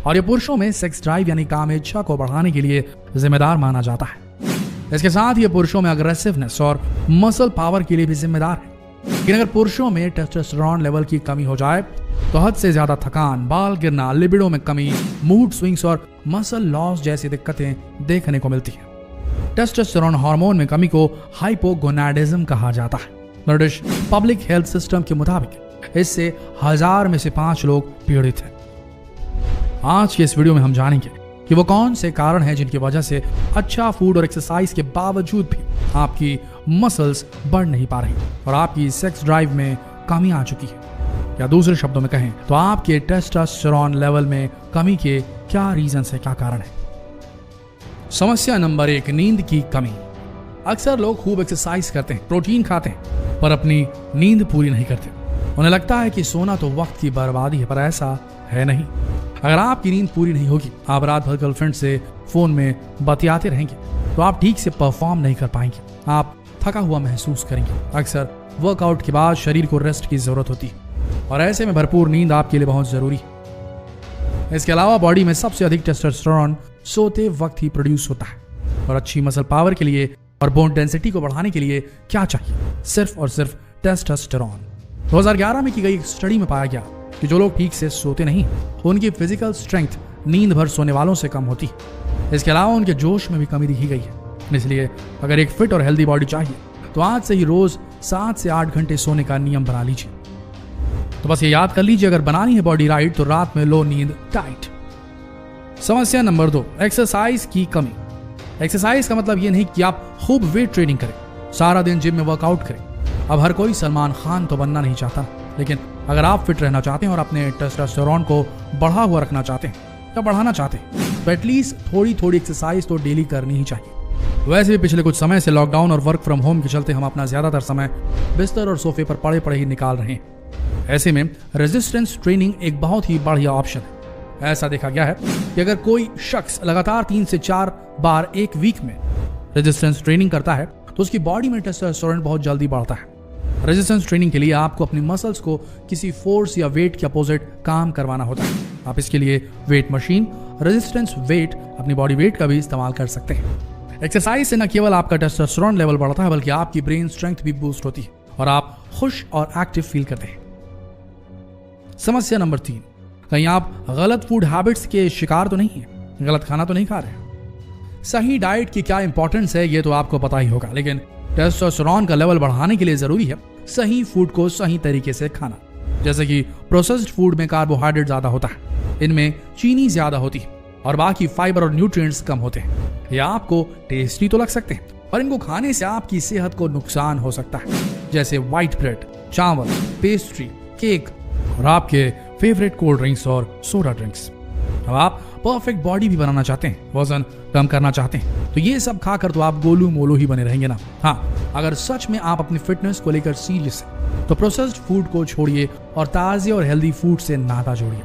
और ये पुरुषों में सेक्स ड्राइव यानी काम इच्छा को बढ़ाने के लिए जिम्मेदार माना जाता है। इसके साथ ये पुरुषों में अग्रेसिवनेस और मसल पावर के लिए भी जिम्मेदार है। लेकिन अगर पुरुषों में टेस्टोस्टेरोन लेवल की कमी हो जाए तो हद से ज्यादा थकान, बाल गिरना, लिबिडो में कमी, मूड स्विंग्स और मसल लॉस जैसी दिक्कतें देखने को मिलती हैं। टेस्टोस्टेरोन हार्मोन में कमी को हाइपोगोनाडिज्म कहा जाता है। ब्रिटिश पब्लिक हेल्थ सिस्टम के मुताबिक इससे 1000 में से 5 लोग पीड़ित हैं। आज के इस वीडियो में हम जानेंगे कि वो कौन से कारण हैं जिनकी वजह से अच्छा फूड और एक्सरसाइज के बावजूद भी आपकी मसल्स बढ़ नहीं पा रही और आपकी सेक्स ड्राइव में कमी आ चुकी है, या दूसरे शब्दों में कहें तो आपके टेस्टोस्टेरोन लेवल में कमी के क्या रीजन है, क्या कारण है। समस्या नंबर 1, नींद की कमी। अक्सर लोग खूब एक्सरसाइज करते हैं, प्रोटीन खाते हैं, पर अपनी नींद पूरी नहीं करते। उन्हें लगता है कि सोना तो वक्त की बर्बादी है, पर ऐसा है नहीं। अगर आपकी नींद पूरी नहीं होगी, आप रात भर गर्लफ्रेंड से फोन में बतियाते रहेंगे, तो आप ठीक से परफॉर्म नहीं कर पाएंगे। आप थका हुआ महसूस करेंगे। अक्सर वर्कआउट के बाद शरीर को रेस्ट की जरूरत होती है और ऐसे में भरपूर नींद आपके लिए बहुत जरूरी है। इसके अलावा बॉडी में सबसे अधिक टेस्टोस्टेरोन सोते वक्त ही प्रोड्यूस होता है और अच्छी मसल पावर के लिए और बोन डेंसिटी को बढ़ाने के लिए क्या चाहिए? सिर्फ और सिर्फ टेस्टोस्टेरोन। 2011 में की गई एक स्टडी में पाया गया कि जो लोग ठीक से सोते नहीं उनकी फिजिकल स्ट्रेंथ नींद भर सोने वालों से कम होती है। इसके अलावा उनके जोश में भी कमी दिखी गई है। इसलिए अगर एक फिट और हेल्दी बॉडी चाहिए तो आज से ही रोज 7 से 8 घंटे सोने का नियम बना लीजिए। तो बस ये याद कर लीजिए, अगर बनानी है बॉडी राइट तो रात में लो, नींद टाइट। समस्या नंबर 2, एक्सरसाइज की कमी। एक्सरसाइज का मतलब ये नहीं कि आप खूब वेट ट्रेनिंग करें, सारा दिन जिम में वर्कआउट करें। अब हर कोई सलमान खान तो बनना नहीं चाहता, लेकिन अगर आप फिट रहना चाहते हैं और अपने टेस्टोस्टेरोन को बढ़ा हुआ रखना चाहते हैं या बढ़ाना चाहते हैं तो एटलीस्ट थोड़ी थोड़ी एक्सरसाइज तो डेली करनी ही चाहिए। वैसे भी पिछले कुछ समय से लॉकडाउन और वर्क फ्रॉम होम के चलते हम अपना ज्यादातर समय बिस्तर और सोफे पर पड़े पड़े ही निकाल रहे हैं। ऐसे में रेजिस्टेंस ट्रेनिंग एक बहुत ही बढ़िया ऑप्शन है। ऐसा देखा गया है कि अगर कोई शख्स लगातार 3 से 4 बार एक वीक में रेजिस्टेंस ट्रेनिंग करता है तो उसकी बॉडी में टेस्टोस्टेरोन बहुत जल्दी बढ़ता है। रेजिस्टेंस ट्रेनिंग के लिए आपको अपनी मसल्स को किसी फोर्स या वेट के अपोजिट काम करवाना होता है। आप इसके लिए वेट मशीन, रेजिस्टेंस वेट, अपनी बॉडी वेट का भी इस्तेमाल कर सकते हैं। एक्सरसाइज से न केवल आपका टेस्टोस्टेरोन लेवल बढ़ता है बल्कि आपकी ब्रेन स्ट्रेंथ भी बूस्ट होती है और आप खुश और एक्टिव फील करते हैं। समस्या नंबर 3, कहीं आप गलत फूड हैबिट्स के शिकार तो नहीं है, गलत खाना तो नहीं खा रहे। सही डाइट की क्या इंपॉर्टेंस है ये तो आपको पता ही होगा, लेकिन टेस्टोस्टेरोन का लेवल बढ़ाने के लिए जरूरी है सही फूड को सही तरीके से खाना। जैसे कि प्रोसेस्ड फूड में कार्बोहाइड्रेट ज्यादा होता है, इनमें चीनी ज्यादा होती है और बाकी फाइबर और न्यूट्रिएंट्स कम होते हैं। या आपको टेस्टी तो लग सकते हैं पर इनको खाने से आपकी सेहत को नुकसान हो सकता है, जैसे व्हाइट ब्रेड, चावल, पेस्ट्री, केक और आपके फेवरेट कोल्ड ड्रिंक्स और सोडा ड्रिंक्स। अब आप परफेक्ट बॉडी भी बनाना चाहते हैं, वजन कम करना चाहते हैं, तो ये सब खाकर तो आप गोलू मोलू ही बने रहेंगे ना। हाँ, अगर सच में आप अपनी फिटनेस को लेकर सीरियस हैं तो प्रोसेस्ड फूड को छोड़िए और ताजे और हेल्दी फूड से नाता जोड़िए।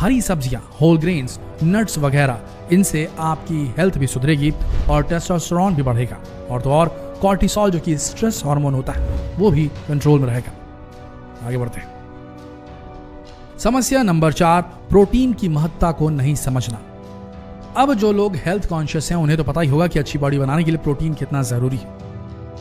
हरी सब्जियां, होल ग्रेन्स, नट्स वगैरह, इनसे आपकी हेल्थ भी सुधरेगी और टेस्टोस्टेरोन भी बढ़ेगा और तो और कॉर्टिसोल जो कि स्ट्रेस हार्मोन होता है वो भी कंट्रोल में रहेगा। आगे बढ़ते हैं। समस्या नंबर 4, प्रोटीन की महत्ता को नहीं समझना। अब जो लोग हेल्थ कॉन्शियस हैं उन्हें तो पता ही होगा कि अच्छी बॉडी बनाने के लिए प्रोटीन कितना जरूरी है।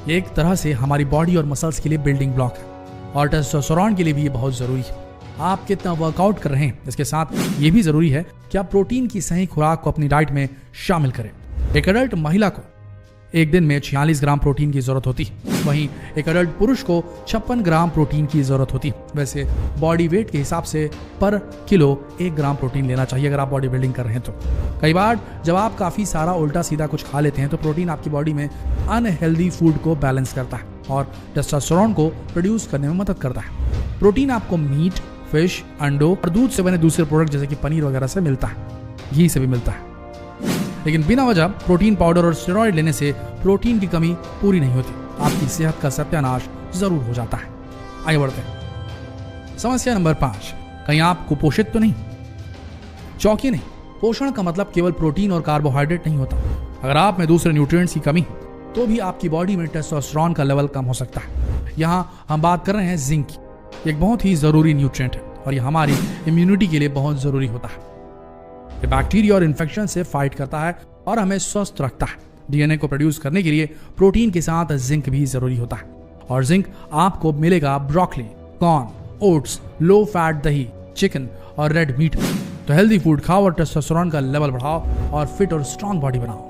ये एक तरह से हमारी बॉडी और मसल्स के लिए बिल्डिंग ब्लॉक है और टेस्टोस्टेरोन के लिए भी ये बहुत जरूरी है। आप कितना वर्कआउट कर रहे हैं इसके साथ ये भी जरूरी है कि आप प्रोटीन की सही खुराक को अपनी डाइट में शामिल करें। एक अडल्ट महिला को एक दिन में 46 ग्राम प्रोटीन की जरूरत होती है, वहीं एक अडल्ट पुरुष को 56 ग्राम प्रोटीन की जरूरत होती है। वैसे बॉडी वेट के हिसाब से पर किलो 1 ग्राम प्रोटीन लेना चाहिए अगर आप बॉडी बिल्डिंग कर रहे हैं तो। कई बार जब आप काफी सारा उल्टा सीधा कुछ खा लेते हैं तो प्रोटीन आपकी बॉडी में अनहेल्दी फूड को बैलेंस करता है और टेस्टोस्टेरोन को प्रोड्यूस करने में मदद करता है। प्रोटीन आपको मीट, फिश, अंडों और दूध से बने दूसरे प्रोडक्ट जैसे कि पनीर वगैरह से मिलता है, घी से भी मिलता है। लेकिन बिना वजह प्रोटीन पाउडर और स्टेरॉइड लेने से प्रोटीन की कमी पूरी नहीं होती, आपकी सेहत का सत्यानाश जरूर हो जाता है। आगे बढ़ते हैं। समस्या नंबर 5, कहीं आप कुपोषित तो नहीं? चौंकिए नहीं, पोषण का मतलब केवल प्रोटीन और कार्बोहाइड्रेट नहीं होता। अगर आप में दूसरे न्यूट्रिएंट्स की कमी तो भी आपकी बॉडी में टेस्टोस्टेरोन का लेवल कम हो सकता है। यहाँ हम बात कर रहे हैं जिंक की। एक बहुत ही जरूरी न्यूट्रिएंट है और ये हमारी इम्यूनिटी के लिए बहुत जरूरी होता है। ये बैक्टीरिया और इन्फेक्शन से फाइट करता है और हमें स्वस्थ रखता है। डीएनए को प्रोड्यूस करने के लिए प्रोटीन के साथ जिंक भी जरूरी होता है और जिंक आपको मिलेगा broccoli, corn, oats, low fat दही, चिकन और रेड मीट। तो हेल्दी फूड खाओ और टेस्टोस्टेरोन का लेवल बढ़ाओ और फिट और स्ट्रांग बॉडी बनाओ।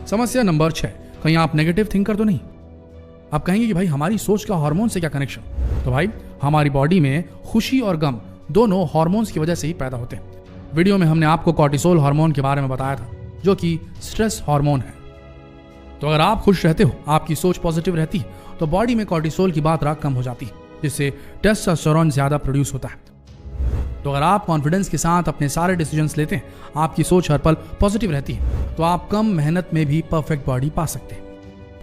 समस्या नंबर 6, कहीं आप नेगेटिव थिंकर तो नहीं? आप कहेंगे कि भाई हमारी सोच का हार्मोन से क्या कनेक्शन? तो भाई हमारी बॉडी में खुशी और गम दोनों हार्मोन्स की वजह से ही पैदा होते हैं। वीडियो में हमने आपको कॉर्टिसोल हार्मोन के बारे में बताया था, जो कि स्ट्रेस हार्मोन है। तो अगर आप खुश रहते हो, आपकी सोच पॉजिटिव रहती है, तो बॉडी में कॉर्टिसोल की मात्रा कम हो जाती है, जिससे टेस्टोस्टेरोन ज्यादा प्रोड्यूस होता है। तो अगर आप कॉन्फिडेंस के साथ अपने सारे डिसीजंस लेते हैं, आपकी सोच हर पल पॉजिटिव रहती है, तो आप कम मेहनत में भी परफेक्ट बॉडी पा सकते हैं।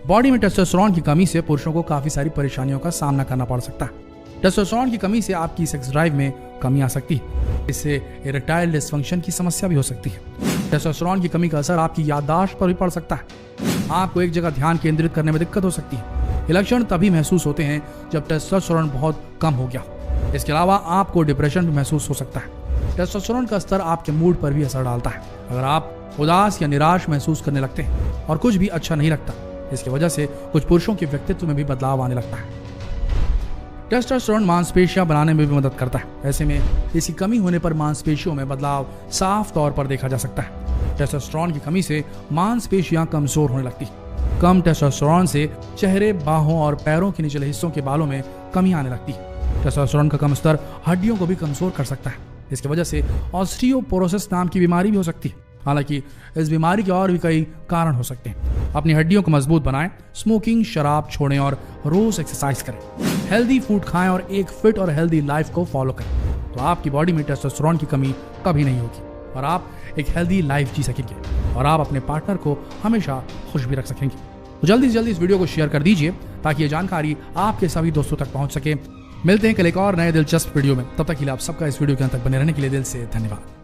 बॉडी में टेस्टोस्टेरोन की कमी से पुरुषों को काफी सारी परेशानियों का सामना करना पड़ सकता है। टेस्टोस्टेरोन की कमी से आपकी सेक्स ड्राइव में कमी आ सकती है, इससे इरेक्टाइल डिसफंक्शन की समस्या भी हो सकती है। टेस्टोस्टेरोन की कमी का असर आपकी याददाश्त पर भी पड़ सकता है। आपको एक जगह ध्यान केंद्रित करने में दिक्कत हो सकती है। ये लक्षण तभी महसूस होते हैं जब टेस्टोस्टेरोन बहुत कम हो गया। इसके अलावा आपको डिप्रेशन भी महसूस हो सकता है। टेस्टोस्टेरोन का स्तर आपके मूड पर भी असर डालता है। अगर आप उदास या निराश महसूस करने लगते हैं और कुछ भी अच्छा नहीं लगता, इसकी वजह से कुछ पुरुषों के व्यक्तित्व में भी बदलाव आने लगता है। टेस्टोस्टेरोन मांसपेशियां बनाने में भी मदद करता है। ऐसे में इसकी कमी होने पर मांसपेशियों में बदलाव साफ तौर पर देखा जा सकता है। टेस्टोस्टेरोन की कमी से मांसपेशियां कमजोर होने लगती है। कम टेस्टोस्टेरोन से चेहरे, बाहों और पैरों के निचले हिस्सों के बालों में कमी आने लगती है। टेस्टोस्टेरोन का कम स्तर हड्डियों को भी कमजोर कर सकता है। इसकी वजह से ऑस्टियोपोरोसिस नाम की बीमारी भी हो सकती है। हालांकि इस बीमारी के और भी कई कारण हो सकते हैं। अपनी हड्डियों को मजबूत बनाएं, स्मोकिंग, शराब छोड़ें और रोज एक्सरसाइज करें। हेल्दी फूड खाएं और एक फिट और हेल्दी लाइफ को फॉलो करें, तो आपकी बॉडी में टेस्टोस्टेरोन की कमी कभी नहीं होगी और आप एक हेल्दी लाइफ जी सकेंगे और आप अपने पार्टनर को हमेशा खुश भी रख सकेंगे। तो जल्दी से जल्दी इस वीडियो को शेयर कर दीजिए ताकि ये जानकारी आपके सभी दोस्तों तक पहुंच सके। मिलते हैं कल एक और नए दिलचस्प वीडियो में। तब तक के लिए आप सबका इस वीडियो के अंत तक बने रहने के लिए दिल से धन्यवाद।